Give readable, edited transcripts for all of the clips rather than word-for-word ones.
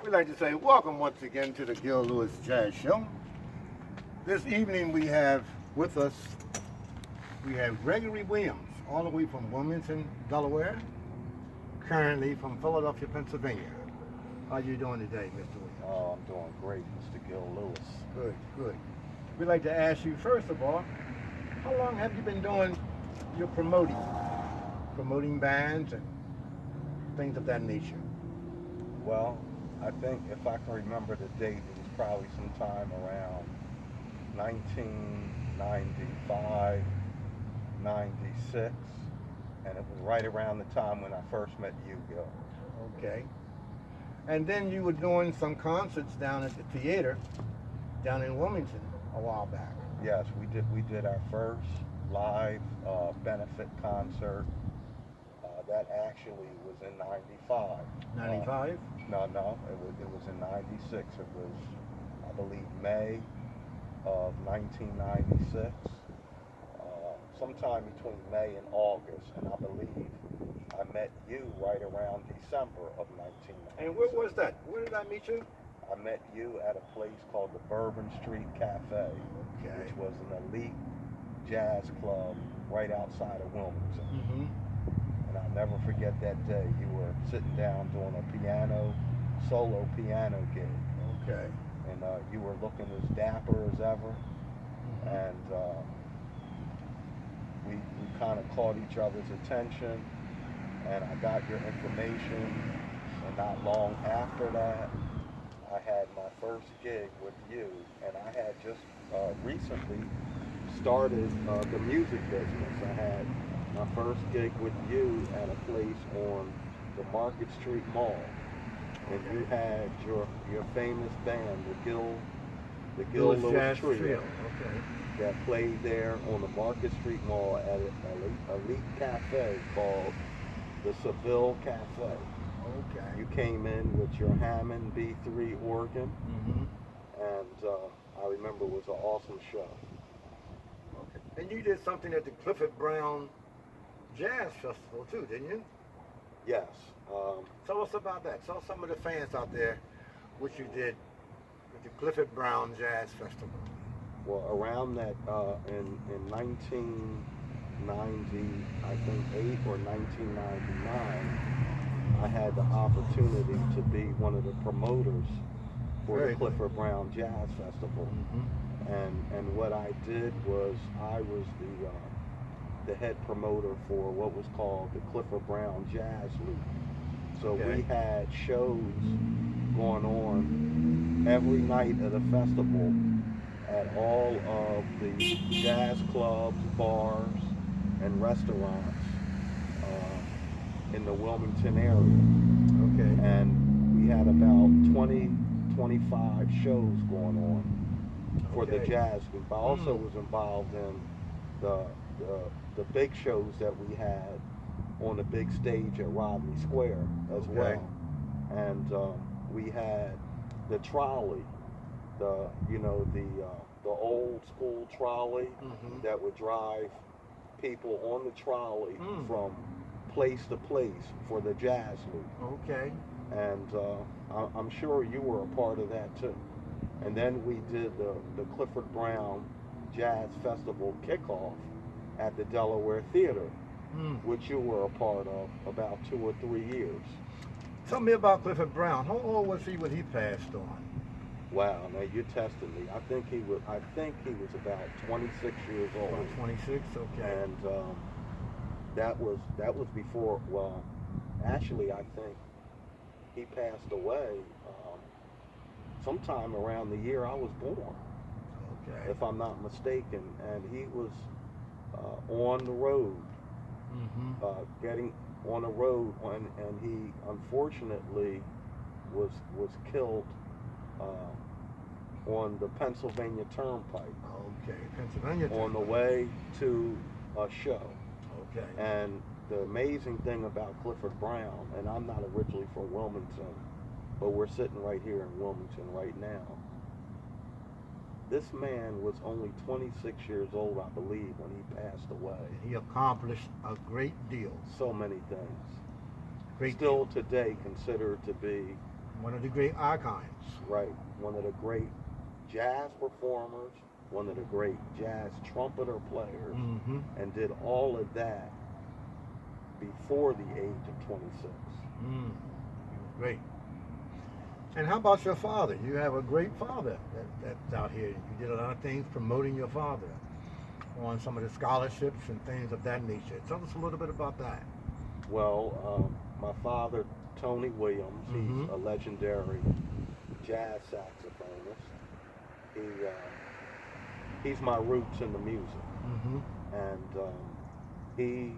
We'd like to say welcome once again to the Gil Lewis Jazz Show. This evening we have with us, Gregory Williams, all the way from Wilmington, Delaware, currently from Philadelphia, Pennsylvania. How you doing today, Mr. Williams? Oh, I'm doing great, Mr. Gil Lewis. Good, good. We'd like to ask you, first of all, how long have you been doing your promoting bands and things of that nature? Well, I think if I can remember the date, it was probably sometime around 1995, 96, and it was right around the time when I first met you, Gil. Okay. And then you were doing some concerts down at the theater down in Wilmington a while back. Yes, we did our first live benefit concert. That actually was in 95. 95? No, it was in 96. It was, I believe, May of 1996. Sometime between May and August, and I believe I met you right around December of 1996. And where was that? Where did I meet you? I met you at a place called the Bourbon Street Cafe, which was an elite jazz club right outside of Wilmington. Mm-hmm. And I'll never forget that day. You were sitting down doing a solo piano gig. Okay. And you were looking as dapper as ever. Mm-hmm. And we kind of caught each other's attention. And I got your information. And not long after that, I had my first gig with you. And I had just recently started the music business. I had my first gig with you at a place on the Market Street Mall, and you had your famous band, the Gil Lewis Jazz Trio, okay, that played there on the Market Street Mall at an elite cafe called the Seville Cafe. Okay. You came in with your Hammond B3 organ, mm-hmm. and I remember it was an awesome show. Okay. And you did something at the Clifford Brown Jazz Festival too, didn't you? Yes. Tell us about that. Tell some of the fans out there what you did with the Clifford Brown Jazz Festival. Well, around that, in 1990, I think 8 or 1999, I had the opportunity to be one of the promoters for the Clifford Brown Jazz Festival. Mm-hmm. And what I did was I was the head promoter for what was called the Clifford Brown Jazz Loop. So we had shows going on every night of the festival at all of the jazz clubs, bars, and restaurants in the Wilmington area. Okay. And we had about 20, 25 shows going on for the jazz group. I also was involved in the big shows that we had on the big stage at Rodney Square as well. And we had the trolley, the old school trolley that would drive people on the trolley from place to place for the jazz loop. Okay. And I'm sure you were a part of that too. And then we did the Clifford Brown Jazz Festival kickoff at the Delaware Theater, which you were a part of about 2 or 3 years. Tell me about Clifford Brown. How old was he when he passed on? Wow, now you're testing me. I think he was about 26 years old. About 26, okay. And that was before. Well, actually, I think he passed away sometime around the year I was born. Okay. If I'm not mistaken, and he was on the road, getting on the road, and he unfortunately was killed on the Pennsylvania Turnpike. Okay, Pennsylvania Turnpike. On the way to a show. Okay. And the amazing thing about Clifford Brown, and I'm not originally from Wilmington, but we're sitting right here in Wilmington right now. This man was only 26 years old, I believe, when he passed away. He accomplished a great deal. So many things. Great Still deal. today considered to be One of the great icons. Right. One of the great jazz performers, one of the great jazz trumpeter players, Mm-hmm. and did all of that before the age of 26. Great. And how about your father? You have a great father that's out here. You did a lot of things promoting your father on some of the scholarships and things of that nature. Tell us a little bit about that. Well, my father, Tony Williams, he's a legendary jazz saxophonist. He's my roots in the music. And he,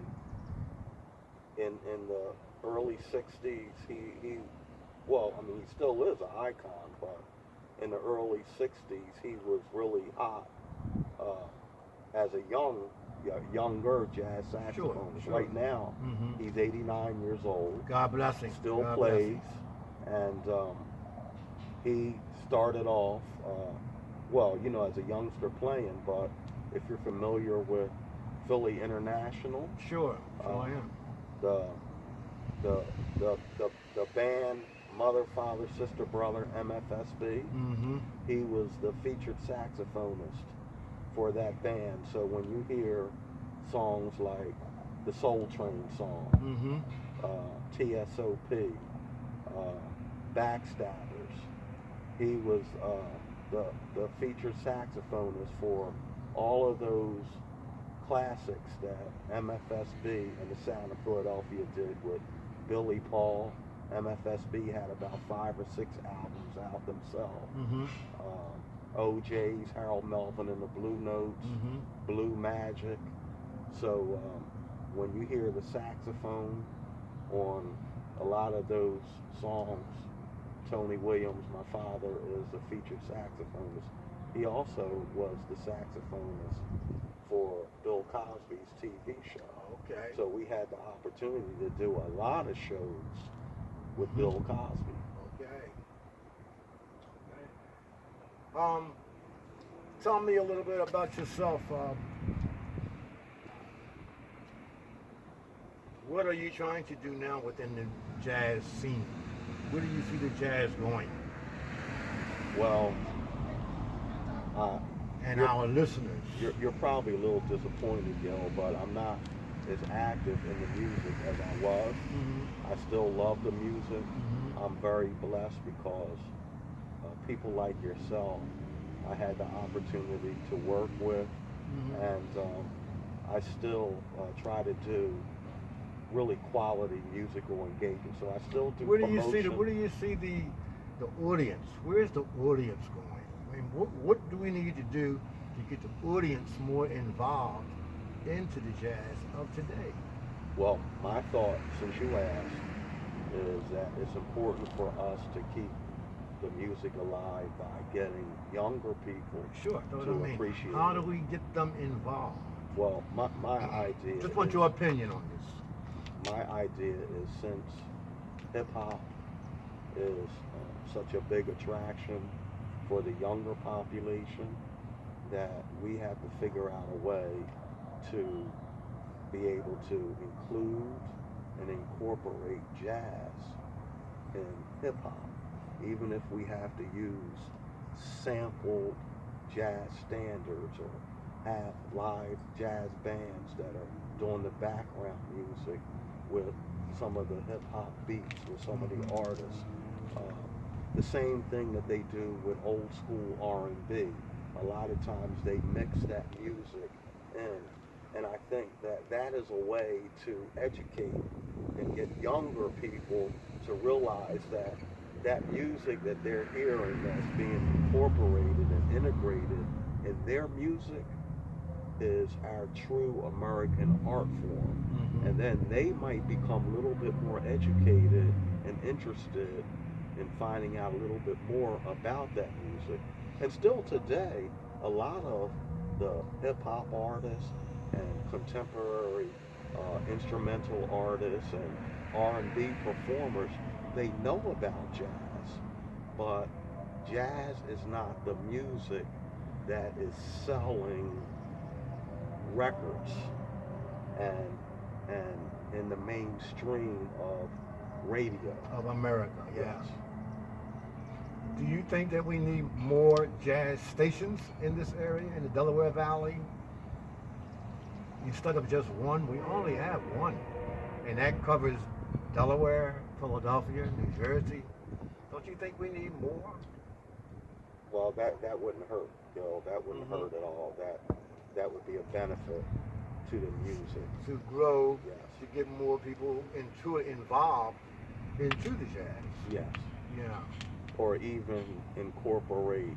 in the early 60s, he still is an icon, but in the early 60s, he was really hot as a younger jazz saxophonist. Sure. Right now, he's 89 years old. God bless him. Still God plays. bless him. And he started off, as a youngster playing, but if you're familiar with Philly International. Sure, I am. The band Mother, Father, Sister, Brother, MFSB. He was the featured saxophonist for that band. So when you hear songs like the Soul Train song, TSOP, Backstabbers, he was the featured saxophonist for all of those classics that MFSB and the Sound of Philadelphia did with Billy Paul. MFSB had about 5 or 6 albums out themselves. OJ's, Harold Melvin and the Blue Notes, Blue Magic. So when you hear the saxophone on a lot of those songs, Tony Williams, my father, is a featured saxophonist. He also was the saxophonist for Bill Cosby's TV show. Okay. So we had the opportunity to do a lot of shows with Bill Cosby. Okay. Tell me a little bit about yourself. What are you trying to do now within the jazz scene? Where do you see the jazz going? Well, and our listeners. You're probably a little disappointed, Gil, but I'm not as active in the music as I was. I still love the music. I'm very blessed because people like yourself, I had the opportunity to work with, and I still try to do really quality musical engagement. So I still do promotion. Where do you see the audience? Where's the audience going? I mean, what do we need to do to get the audience more involved into the jazz of today? Well, my thought, since you asked, is that it's important for us to keep the music alive by getting younger people to appreciate How do we get them involved? Well, my idea Just want your opinion on this. My idea is, since hip-hop is such a big attraction for the younger population, that we have to figure out a way to be able to include and incorporate jazz in hip-hop, even if we have to use sampled jazz standards or have live jazz bands that are doing the background music with some of the hip-hop beats with some of the artists. The same thing that they do with old school R&B. A lot of times they mix that music in, and I think that is a way to educate and get younger people to realize that music that they're hearing that's being incorporated and integrated in their music is our true American art form. And then they might become a little bit more educated and interested in finding out a little bit more about that music. And still today, a lot of the hip-hop artists and contemporary instrumental artists and R&B performers, they know about jazz, but jazz is not the music that is selling records and in the mainstream of radio. Of America, Yes. Do you think that we need more jazz stations in this area, in the Delaware Valley? Instead of just one, we only have one. And that covers Delaware, Philadelphia, New Jersey. Don't you think we need more? Well, that wouldn't hurt, Gil. That wouldn't Mhm. hurt at all. That would be a benefit to the music. To grow, Yes. to get more people into it, involved into the jazz. Yes. Yeah. Or even incorporate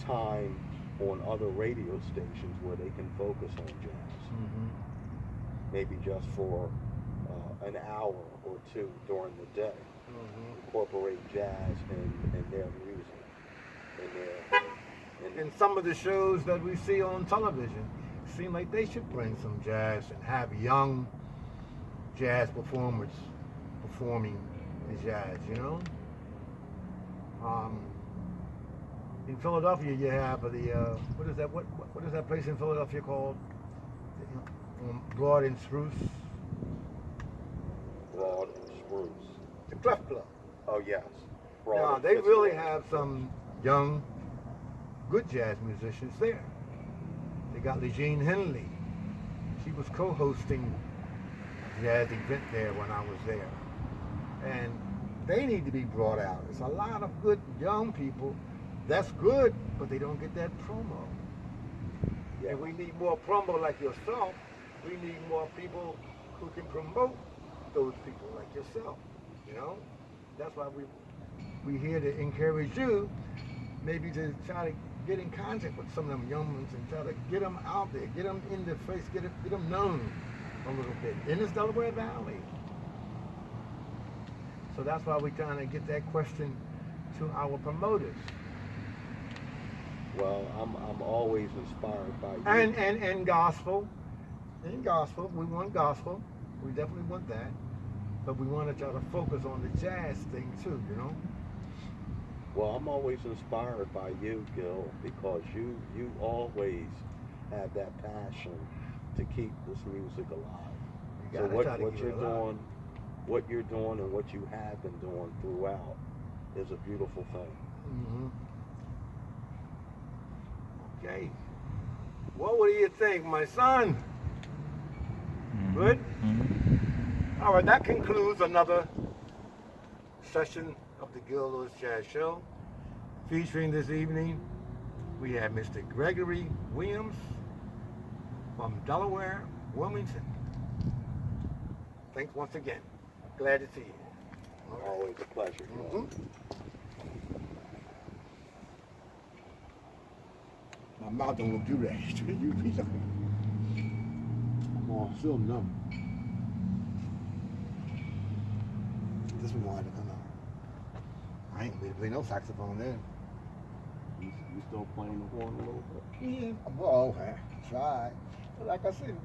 time on other radio stations where they can focus on jazz. Mm-hmm. Maybe just for an hour or two during the day. Mm-hmm. Incorporate jazz in their music. And some of the shows that we see on television seem like they should bring some jazz and have young jazz performers performing the jazz, you know? In Philadelphia, you have the what is that place in Philadelphia called? Broad and Spruce. Broad and Spruce. The Clef Club. Oh yes. Now and they really Fitzgerald. have some young, good jazz musicians there. They got Legene Henley. She was co-hosting a jazz event there when I was there, and they need to be brought out. There's a lot of good young people. That's good, but they don't get that promo. Yeah. And we need more promo like yourself. We need more people who can promote those people like yourself. You know, that's why we here to encourage you, maybe to try to get in contact with some of them young ones and try to get them out there, get them in the face, get them known a little bit in this Delaware Valley. So that's why we're trying to get that question to our promoters. Well, I'm always inspired by you. And gospel. And gospel. We want gospel. We definitely want that. But we want to try to focus on the jazz thing too, you know? Well, I'm always inspired by you, Gil, because you always have that passion to keep this music alive. You So gotta try to what keep you're it alive. doing, what you're doing, and what you have been doing throughout is a beautiful thing. Mm-hmm. Okay. What do you think, my son? Good? Mm-hmm. All right, that concludes another session of the Gil Lewis Jazz Show. Featuring this evening, we have Mr. Gregory Williams from Delaware, Wilmington. Thanks once again. Glad to see you. All right. Always a pleasure, Gil. Mhm. My mouth don't do that. You be like, I'm all still numb. This one wanted to come out. I ain't gonna play no saxophone then. You still playing the horn a little bit? Yeah. Well, okay. Try. But like I said,